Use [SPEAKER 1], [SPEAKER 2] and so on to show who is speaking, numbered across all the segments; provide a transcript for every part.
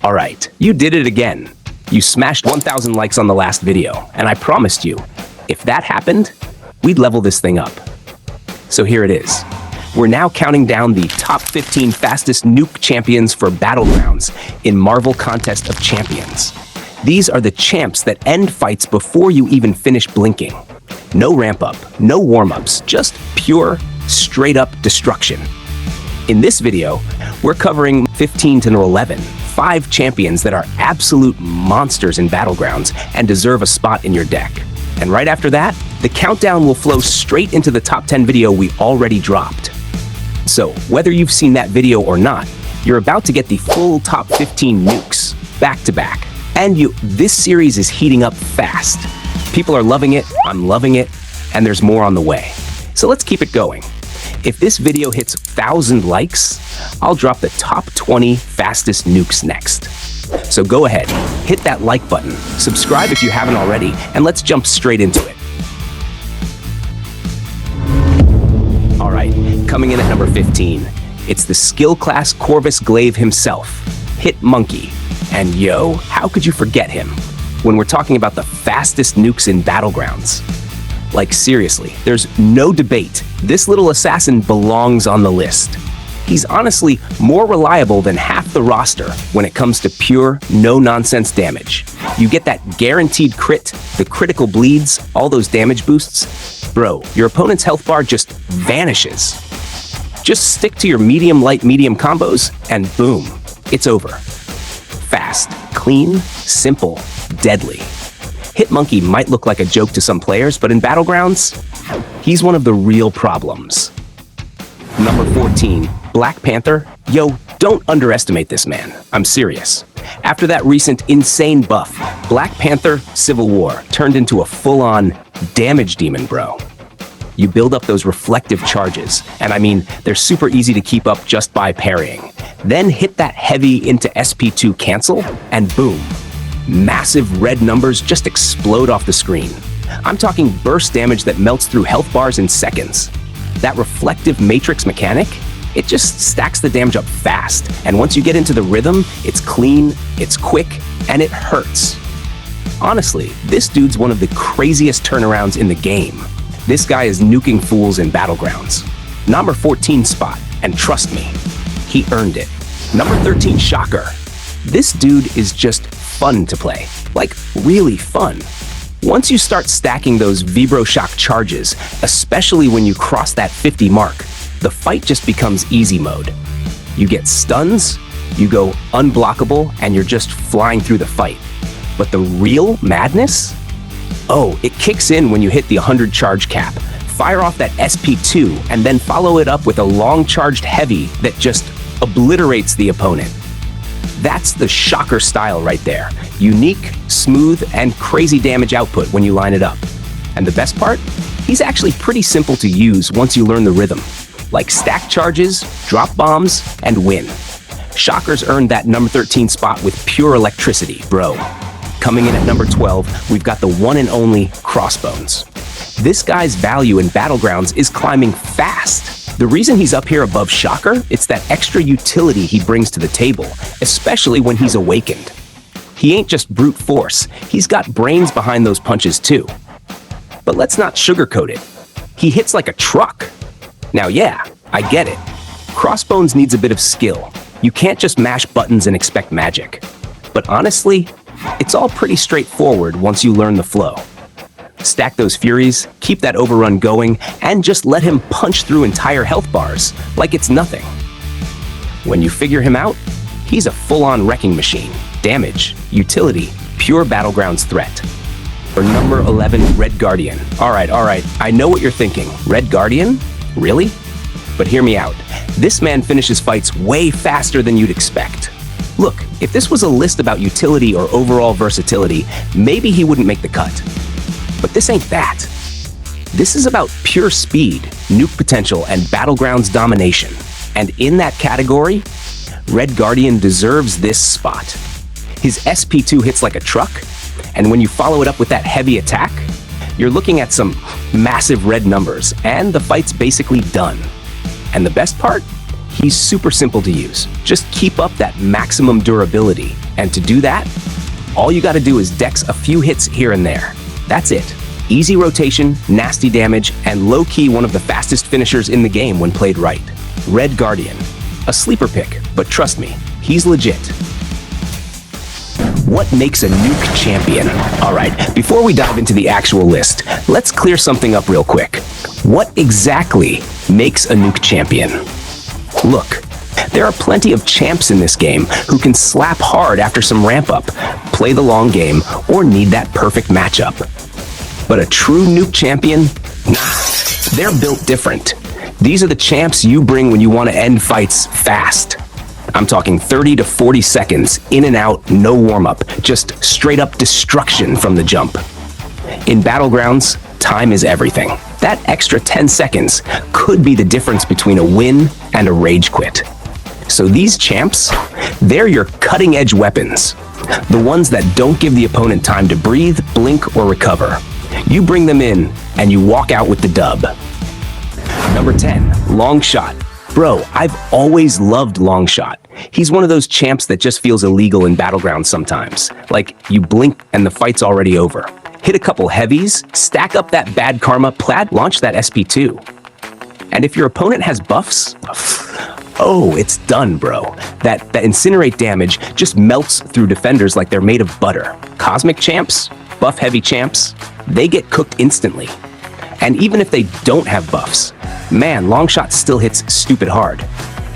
[SPEAKER 1] All right, you did it again. You smashed 1,000 likes on the last video, and I promised you, if that happened, we'd level this thing up. So here it is. We're now counting down the top 15 fastest NUKE champions for Battlegrounds in Marvel Contest of Champions. These are the champs that end fights before you even finish blinking. No ramp up, no warm-ups, just pure, straight-up destruction. In this video, we're covering 15 to 11, 5 champions that are absolute monsters in Battlegrounds and deserve a spot in your deck. And right after that, the countdown will flow straight into the top 10 video we already dropped. So, whether you've seen that video or not, you're about to get the full top 15 nukes, back to back. And this series is heating up fast. People are loving it, I'm loving it, and there's more on the way. So let's keep it going. If this video hits 1,000 likes, I'll drop the top 20 fastest nukes next. So go ahead, hit that like button, subscribe if you haven't already, and let's jump straight into it. All right, coming in at number 15, it's the skill class Corvus Glaive himself, Hitmon. And yo, how could you forget him when we're talking about the fastest nukes in Battlegrounds? Like seriously, there's no debate. This little assassin belongs on the list. He's honestly more reliable than half the roster when it comes to pure, no-nonsense damage. You get that guaranteed crit, the critical bleeds, all those damage boosts. Bro, your opponent's health bar just vanishes. Just stick to your medium, light, medium combos, and boom, it's over. Fast, clean, simple, deadly. Hitmon might look like a joke to some players, but in Battlegrounds, he's one of the real problems. Number 14, Black Panther. Yo, don't underestimate this man. I'm serious. After that recent insane buff, Black Panther Civil War turned into a full-on damage demon, bro. You build up those reflective charges, and I mean, they're super easy to keep up just by parrying. Then hit that heavy into SP2 cancel, and boom. Massive red numbers just explode off the screen. I'm talking burst damage that melts through health bars in seconds. That reflective matrix mechanic, it just stacks the damage up fast, and once you get into the rhythm, it's clean, it's quick, and it hurts. Honestly, this dude's one of the craziest turnarounds in the game. This guy is nuking fools in Battlegrounds. Number 14 spot, and trust me, he earned it. Number 13, Shocker. This dude is just fun to play, like really fun. Once you start stacking those VibroShock charges, especially when you cross that 50 mark, the fight just becomes easy mode. You get stuns, you go unblockable, and you're just flying through the fight. But the real madness? Oh, it kicks in when you hit the 100 charge cap, fire off that SP2, and then follow it up with a long charged heavy that just obliterates the opponent. That's the Shocker style right there. Unique, smooth, and crazy damage output when you line it up. And the best part? He's actually pretty simple to use once you learn the rhythm. Like stack charges, drop bombs, and win. Shocker's earned that number 13 spot with pure electricity, bro. Coming in at number 12, we've got the one and only Crossbones. This guy's value in Battlegrounds is climbing fast. The reason he's up here above Shocker, it's that extra utility he brings to the table, especially when he's awakened. He ain't just brute force, he's got brains behind those punches too. But let's not sugarcoat it. He hits like a truck. Now yeah, I get it. Crossbones needs a bit of skill. You can't just mash buttons and expect magic. But honestly, it's all pretty straightforward once you learn the flow. Stack those furies, keep that overrun going, and just let him punch through entire health bars like it's nothing. When you figure him out, he's a full-on wrecking machine. Damage, utility, pure Battlegrounds threat. For number 11, Red Guardian. All right, I know what you're thinking. Red Guardian? Really? But hear me out. This man finishes fights way faster than you'd expect. Look, if this was a list about utility or overall versatility, maybe he wouldn't make the cut. But this ain't that. This is about pure speed, nuke potential, and Battlegrounds domination. And in that category, Red Guardian deserves this spot. His SP2 hits like a truck, and when you follow it up with that heavy attack, you're looking at some massive red numbers, and the fight's basically done. And the best part? He's super simple to use. Just keep up that maximum durability. And to do that, all you gotta do is dex a few hits here and there. That's it. Easy rotation, nasty damage, and low-key one of the fastest finishers in the game when played right. Red Guardian. A sleeper pick, but trust me, he's legit. What makes a NUKE champion? Alright, before we dive into the actual list, let's clear something up real quick. What exactly makes a NUKE champion? Look, there are plenty of champs in this game who can slap hard after some ramp-up, play the long game, or need that perfect matchup. But a true NUKE champion? Nah, they're built different. These are the champs you bring when you want to end fights fast. I'm talking 30 to 40 seconds, in and out, no warm-up, just straight-up destruction from the jump. In Battlegrounds, time is everything. That extra 10 seconds could be the difference between a win and a rage quit. So these champs, they're your cutting-edge weapons. The ones that don't give the opponent time to breathe, blink, or recover. You bring them in, and you walk out with the dub. Number 10, Longshot. Bro, I've always loved Longshot. He's one of those champs that just feels illegal in Battlegrounds sometimes. Like, you blink and the fight's already over. Hit a couple heavies, stack up that bad karma, plaid, launch that SP2. And if your opponent has buffs, oh, it's done, bro. That incinerate damage just melts through defenders like they're made of butter. Cosmic champs, buff-heavy champs, they get cooked instantly. And even if they don't have buffs, man, Longshot still hits stupid hard.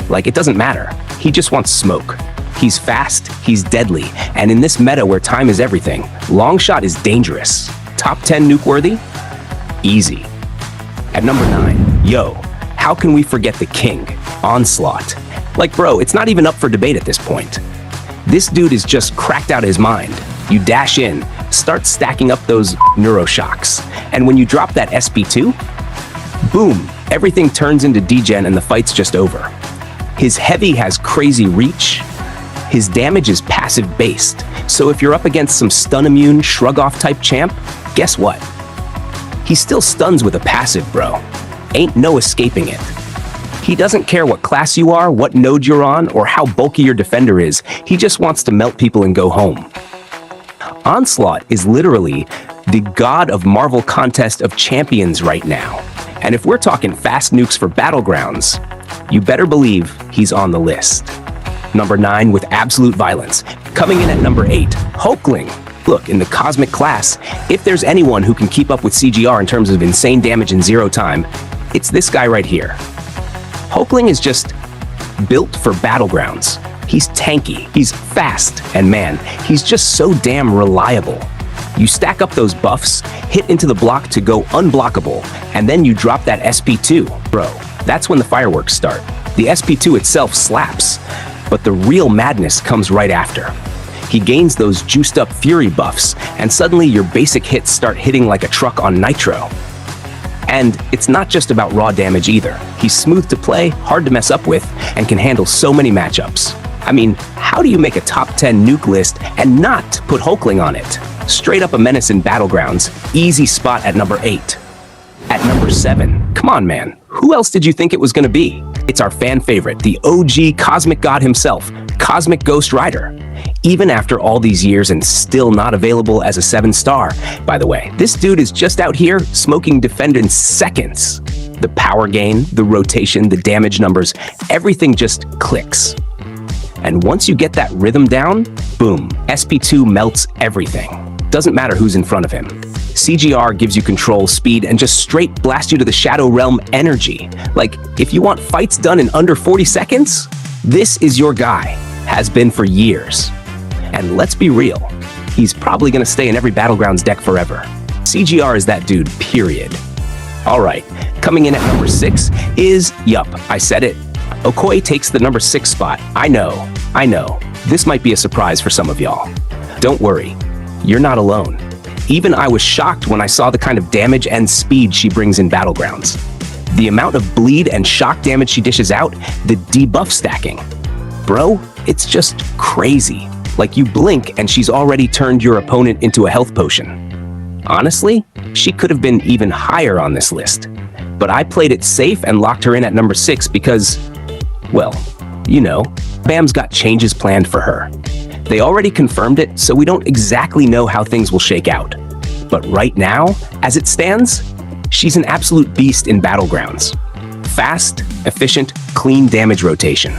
[SPEAKER 1] Like, it doesn't matter. He just wants smoke. He's fast, he's deadly, and in this meta where time is everything, Longshot is dangerous. Top 10 nuke worthy? Easy. At number 9, yo, how can we forget the king, Onslaught? Like, bro, it's not even up for debate at this point. This dude is just cracked out of his mind. You dash in, start stacking up those neuroshocks, and when you drop that SP2, boom, everything turns into degen and the fight's just over. His heavy has crazy reach. His damage is passive based, so if you're up against some stun immune, shrug off type champ, guess what? He still stuns with a passive, bro. Ain't no escaping it. He doesn't care what class you are, what node you're on, or how bulky your defender is. He just wants to melt people and go home. Onslaught is literally the god of Marvel Contest of Champions right now. And if we're talking fast nukes for Battlegrounds, you better believe he's on the list. Number 9 with absolute violence. Coming in at number 8, Hulkling. Look, in the cosmic class, if there's anyone who can keep up with CGR in terms of insane damage in 0 time, it's this guy right here. Hulkling is just built for Battlegrounds. He's tanky, he's fast, and man, he's just so damn reliable. You stack up those buffs, hit into the block to go unblockable, and then you drop that SP2. Bro, that's when the fireworks start. The SP2 itself slaps, but the real madness comes right after. He gains those juiced up fury buffs, and suddenly your basic hits start hitting like a truck on nitro. And it's not just about raw damage either. He's smooth to play, hard to mess up with, and can handle so many matchups. I mean, how do you make a top 10 nuke list and not put Hulkling on it? Straight up a menace in Battlegrounds, easy spot at number 8. At number 7, come on man, who else did you think it was gonna be? It's our fan favorite, the OG Cosmic God himself, Cosmic Ghost Rider. Even after all these years and still not available as a 7-star, by the way, this dude is just out here smoking defender in seconds. The power gain, the rotation, the damage numbers, everything just clicks. And once you get that rhythm down, boom, SP2 melts everything. Doesn't matter who's in front of him. CGR gives you control, speed, and just straight blast you to the Shadow Realm energy. Like, if you want fights done in under 40 seconds, this is your guy. Has been for years. And let's be real, he's probably gonna stay in every Battlegrounds deck forever. CGR is that dude, period. All right, coming in at number 6 is, yup, I said it. Okkoy takes the number 6 spot. I know. This might be a surprise for some of y'all. Don't worry, you're not alone. Even I was shocked when I saw the kind of damage and speed she brings in Battlegrounds. The amount of bleed and shock damage she dishes out, the debuff stacking. Bro, it's just crazy. Like, you blink and she's already turned your opponent into a health potion. Honestly, she could have been even higher on this list. But I played it safe and locked her in at number 6 because Well, you know, Bam's got changes planned for her. They already confirmed it, so we don't exactly know how things will shake out. But right now, as it stands, she's an absolute beast in Battlegrounds. Fast, efficient, clean damage rotation.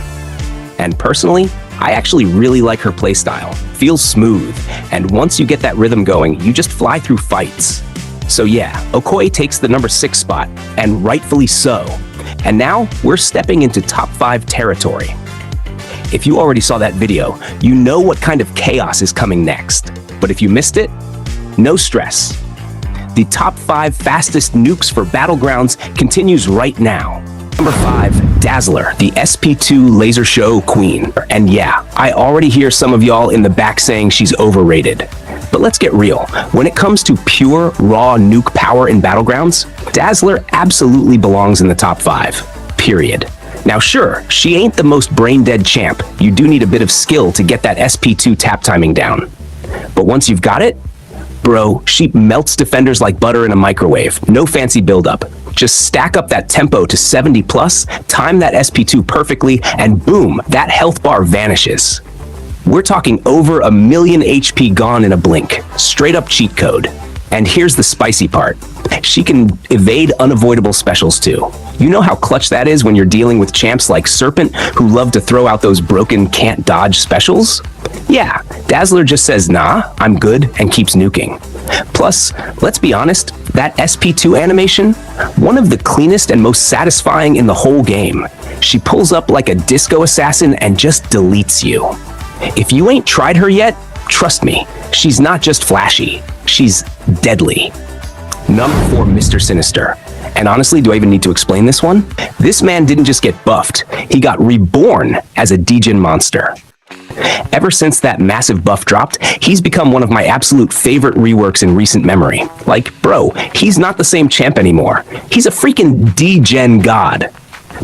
[SPEAKER 1] And personally, I actually really like her playstyle. Feels smooth, and once you get that rhythm going, you just fly through fights. So yeah, Okkoy takes the number 6 spot, and rightfully so. And now, we're stepping into top 5 territory. If you already saw that video, you know what kind of chaos is coming next. But if you missed it, no stress. The top 5 fastest nukes for Battlegrounds continues right now. Number 5, Dazzler, the SP2 laser show queen. And yeah, I already hear some of y'all in the back saying she's overrated. But let's get real. When it comes to pure, raw nuke power in Battlegrounds, Dazzler absolutely belongs in the top 5. Period. Now sure, she ain't the most brain-dead champ. You do need a bit of skill to get that SP2 tap timing down. But once you've got it, bro, she melts defenders like butter in a microwave. No fancy build-up. Just stack up that tempo to 70 plus, time that SP2 perfectly, and boom, that health bar vanishes. We're talking over 1,000,000 HP gone in a blink. Straight up cheat code. And here's the spicy part. She can evade unavoidable specials too. You know how clutch that is when you're dealing with champs like Serpent who love to throw out those broken can't dodge specials? Yeah, Dazzler just says, nah, I'm good, and keeps nuking. Plus, let's be honest, that SP2 animation, one of the cleanest and most satisfying in the whole game. She pulls up like a disco assassin and just deletes you. If you ain't tried her yet, trust me, she's not just flashy, she's deadly. Number 4, Mr. Sinister. And honestly, do I even need to explain this one? This man didn't just get buffed, he got reborn as a degen monster. Ever since that massive buff dropped, he's become one of my absolute favorite reworks in recent memory. Like, bro, he's not the same champ anymore. He's a freaking degen god.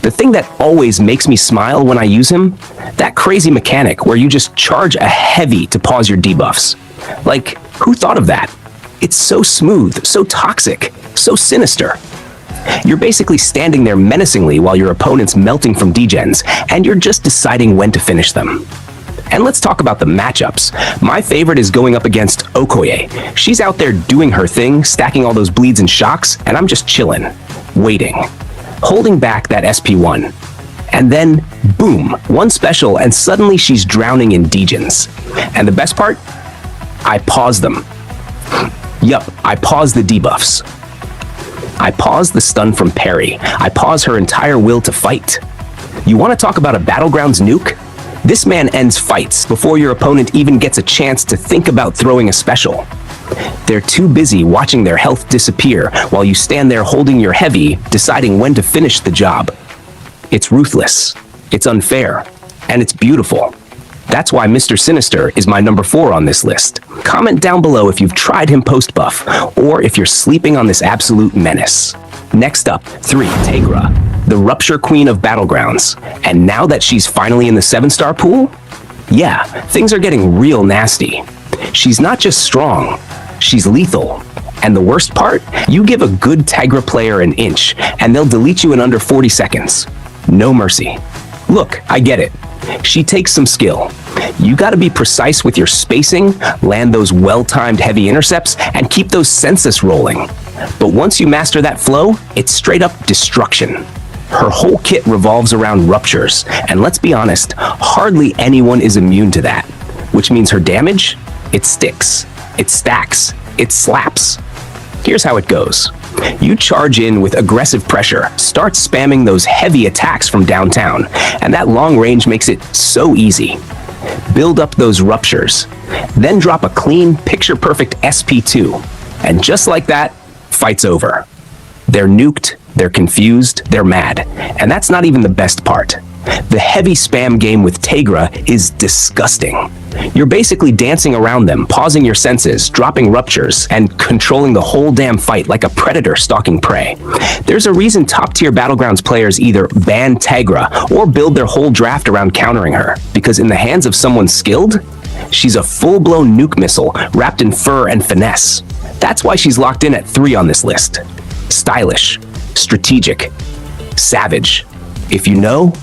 [SPEAKER 1] The thing that always makes me smile when I use him, that crazy mechanic where you just charge a heavy to pause your debuffs. Like, who thought of that? It's so smooth, so toxic, so sinister. You're basically standing there menacingly while your opponent's melting from degens, and you're just deciding when to finish them. And let's talk about the matchups. My favorite is going up against Okkoy. She's out there doing her thing, stacking all those bleeds and shocks, and I'm just chilling, waiting, holding back that SP1. And then, boom, one special, and suddenly she's drowning in degens. And the best part? I pause them. Yup, I pause the debuffs. I pause the stun from parry. I pause her entire will to fight. You want to talk about a Battlegrounds nuke? This man ends fights before your opponent even gets a chance to think about throwing a special. They're too busy watching their health disappear while you stand there holding your heavy, deciding when to finish the job. It's ruthless, it's unfair, and it's beautiful. That's why Mr. Sinister is my number 4 on this list. Comment down below if you've tried him post-buff, or if you're sleeping on this absolute menace. Next up, 3, Tagra, the Rupture Queen of Battlegrounds. And now that she's finally in the 7-star pool, yeah, things are getting real nasty. She's not just strong, she's lethal. And the worst part? You give a good Tagra player an inch, and they'll delete you in under 40 seconds. No mercy. Look, I get it. She takes some skill. You gotta be precise with your spacing, land those well-timed heavy intercepts, and keep those census rolling. But once you master that flow, it's straight up destruction. Her whole kit revolves around ruptures, and let's be honest, hardly anyone is immune to that. Which means her damage, it sticks, it stacks, it slaps. Here's how it goes. You charge in with aggressive pressure, start spamming those heavy attacks from downtown, and that long range makes it so easy. Build up those ruptures, then drop a clean, picture-perfect SP2, and just like that, fight's over. They're nuked, they're confused, they're mad, and that's not even the best part. The heavy spam game with Tagra is disgusting. You're basically dancing around them, pausing your senses, dropping ruptures, and controlling the whole damn fight like a predator stalking prey. There's a reason top-tier Battlegrounds players either ban Tagra or build their whole draft around countering her, because in the hands of someone skilled, she's a full-blown nuke missile wrapped in fur and finesse. That's why she's locked in at 3 on this list. Stylish, strategic, savage. If you know,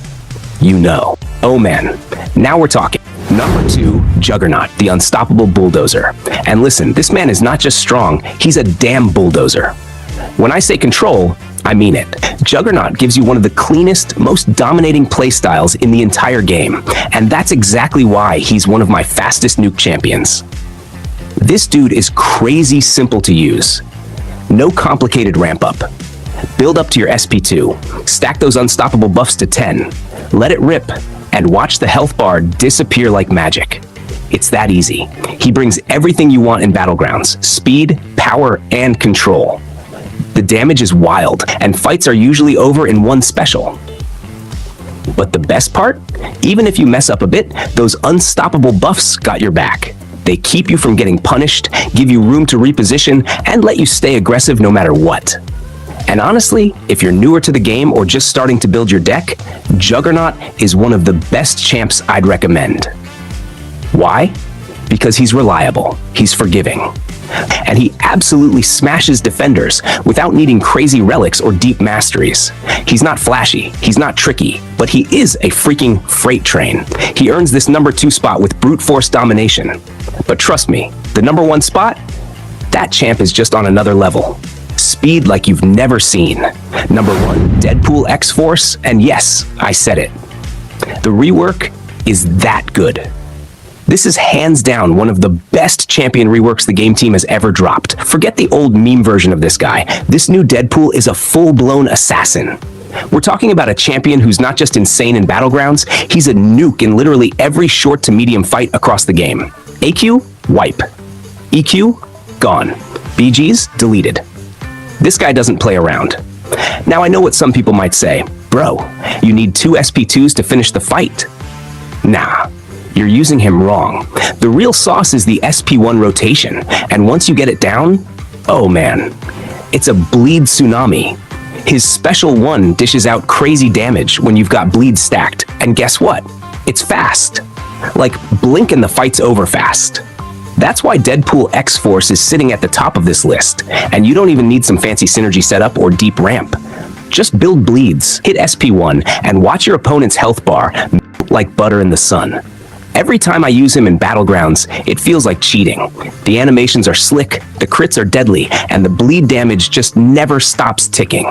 [SPEAKER 1] you know. Oh man, now we're talking. Number 2, Juggernaut, the unstoppable bulldozer. And listen, this man is not just strong, he's a damn bulldozer. When I say control, I mean it. Juggernaut gives you one of the cleanest, most dominating playstyles in the entire game, and that's exactly why he's one of my fastest nuke champions. This dude is crazy simple to use. No complicated ramp up. Build up to your SP2, stack those unstoppable buffs to 10, let it rip, and watch the health bar disappear like magic. It's that easy. He brings everything you want in Battlegrounds: speed, power, and control. The damage is wild, and fights are usually over in one special. But the best part? Even if you mess up a bit, those unstoppable buffs got your back. They keep you from getting punished, give you room to reposition, and let you stay aggressive no matter what. And honestly, if you're newer to the game or just starting to build your deck, Juggernaut is one of the best champs I'd recommend. Why? Because he's reliable, he's forgiving, and he absolutely smashes defenders without needing crazy relics or deep masteries. He's not flashy, he's not tricky, but he is a freaking freight train. He earns this number 2 spot with brute force domination. But trust me, the number 1 spot? That champ is just on another level. Speed like you've never seen. Number 1, Deadpool X Force, and yes, I said it. The rework is that good. This is hands down one of the best champion reworks the game team has ever dropped. Forget the old meme version of this guy. This new Deadpool is a full-blown assassin. We're talking about a champion who's not just insane in Battlegrounds, he's a nuke in literally every short to medium fight across the game. AQ? Wipe. EQ? Gone. BGs? Deleted. This guy doesn't play around. Now I know what some people might say. Bro, you need 2 SP2s to finish the fight. Nah. You're using him wrong. The real sauce is the SP1 rotation, and once you get it down, oh man, it's a bleed tsunami. His special 1 dishes out crazy damage when you've got bleed stacked, and guess what? It's fast. Like, blink and the fight's over fast. That's why Deadpool X Force is sitting at the top of this list, and you don't even need some fancy synergy setup or deep ramp. Just build bleeds, hit SP1, and watch your opponent's health bar like butter in the sun. Every time I use him in Battlegrounds, it feels like cheating. The animations are slick, the crits are deadly, and the bleed damage just never stops ticking.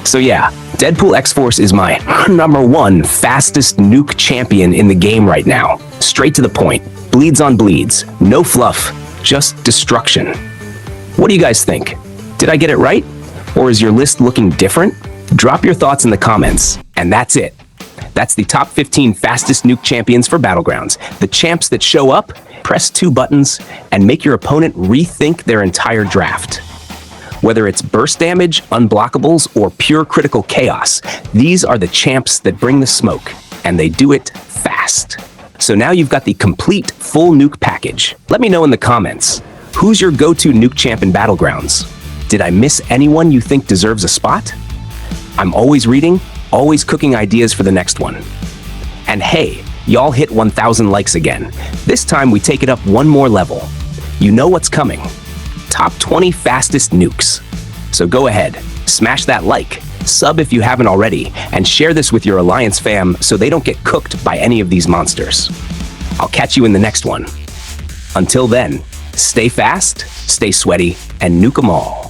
[SPEAKER 1] So yeah, Deadpool X Force is my number 1 fastest nuke champion in the game right now. Straight to the point, bleeds on bleeds, no fluff, just destruction. What do you guys think? Did I get it right? Or is your list looking different? Drop your thoughts in the comments, and that's it. That's the top 15 fastest nuke champions for Battlegrounds. The champs that show up, press 2 buttons, and make your opponent rethink their entire draft. Whether it's burst damage, unblockables, or pure critical chaos, these are the champs that bring the smoke, and they do it fast. So now you've got the complete full nuke package. Let me know in the comments, who's your go-to nuke champ in Battlegrounds? Did I miss anyone you think deserves a spot? I'm always reading, always cooking ideas for the next one. And hey, y'all hit 1,000 likes again. This time we take it up one more level. You know what's coming. Top 20 fastest nukes. So go ahead, smash that like, sub if you haven't already, and share this with your Alliance fam so they don't get cooked by any of these monsters. I'll catch you in the next one. Until then, stay fast, stay sweaty, and nuke 'em all.